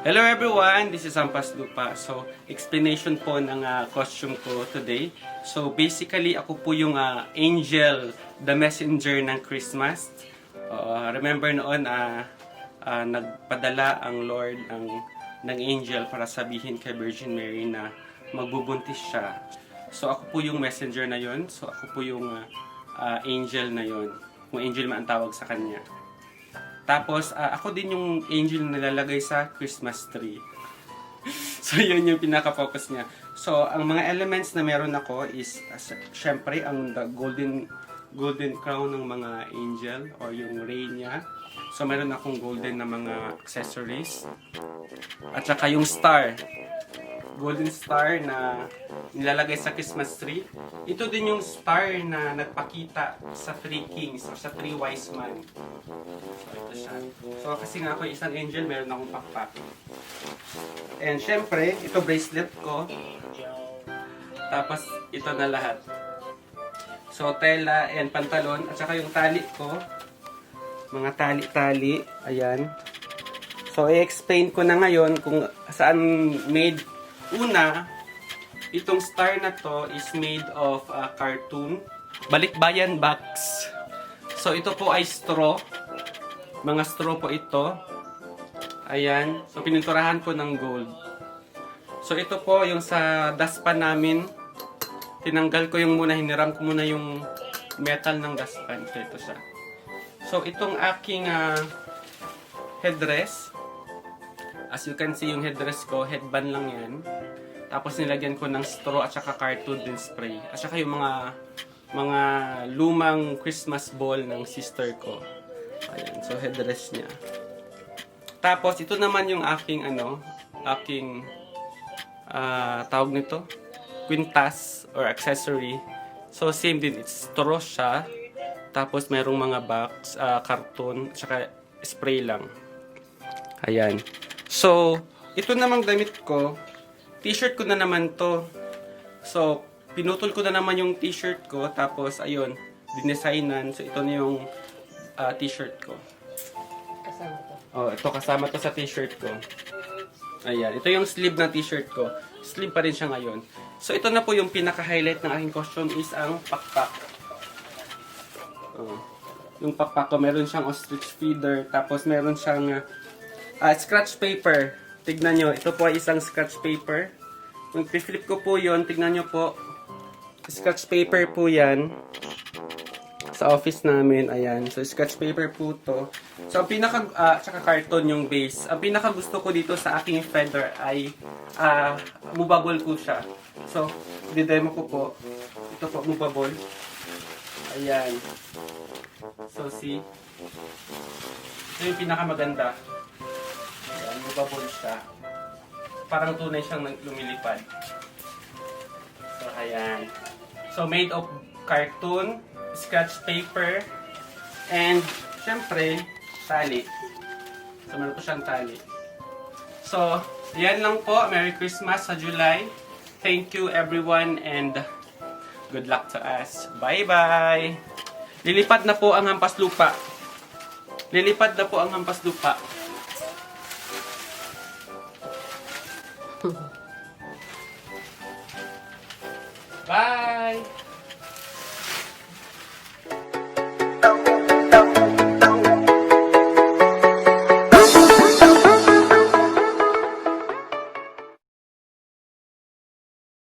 Hello everyone, this is Hampas Lupa. So, explanation po ng costume ko today. So, basically, ako po yung angel, the messenger ng Christmas. Remember noon, nagpadala ang Lord ng angel para sabihin kay Virgin Mary na magbubuntis siya. So, ako po yung messenger na yon. So, ako po yung angel na yon. Kung angel man ang tawag sa kanya. Tapos, ako din yung angel na nilalagay sa Christmas tree. So, yun yung pinaka-focus niya. So, ang mga elements na meron ako is, syempre, ang the golden crown ng mga angel or yung ray niya. So, meron akong golden na mga accessories. At saka yung star. Golden star na nilalagay sa Christmas tree. Ito din yung star na nagpakita sa three kings or sa three wise men. So, ito siya. So, kasi nga ako isang angel, meron akong pakpak. And syempre, ito bracelet ko. Tapos, ito na lahat. So, tela and pantalon. At saka yung tali ko. Mga tali-tali. Ayan. So, i-explain ko na ngayon kung saan made. Una, itong star na to is made of cartoon. Balikbayan box. So, ito po ay straw. Mga straw po ito. Ayan. So, pininturahan ko ng gold. So, ito po yung sa dustpan namin. Tinanggal ko yung muna, hiniram ko muna yung metal ng dustpan. So, ito siya. So, itong aking headdress. As you can see, yung headdress ko, headband lang yan. Tapos nilagyan ko ng straw at saka cartoon din spray. At saka yung mga lumang Christmas ball ng sister ko. Ayan, so headdress niya. Tapos ito naman yung aking tawag nito, quintas or accessory. So same din, it's straw siya. Tapos merong mga box, cartoon, at saka spray lang. Ayan. So, ito namang damit ko, t-shirt ko na naman to. So, pinutol ko na naman yung t-shirt ko, tapos, ayun, dinesignan. So, ito na yung t-shirt ko. Kasama to. Oh, ito kasama to sa t-shirt ko. Ayan, ito yung sleeve ng t-shirt ko. Sleeve pa rin siya ngayon. So, ito na po yung pinaka-highlight ng aking costume is ang pakpak. Oh, yung pakpak ko, meron siyang ostrich feeder, tapos meron siyang scratch paper. Tignan nyo, ito po ay isang scratch paper. Kung i-flip ko po yun, tignan nyo po. Scratch paper po yan. Sa office namin, ayan. So, scratch paper po to. So, ang tsaka carton yung base. Ang pinaka gusto ko dito sa aking feather ay movable po siya. So, didemo ko po. Ito po, movable. Ayan. So, see? Ito yung pinaka maganda. Ayan, movable siya. Parang tunay siyang lumilipad. So, ayan. So, made of cartoon, scratch paper, and, syempre, tali. So, meron po siyang tali. So, yan lang po. Merry Christmas sa July. Thank you, everyone, and good luck to us. Bye-bye! Lilipad na po ang Hampas Lupa. Lilipad na po ang Hampas Lupa. Bye!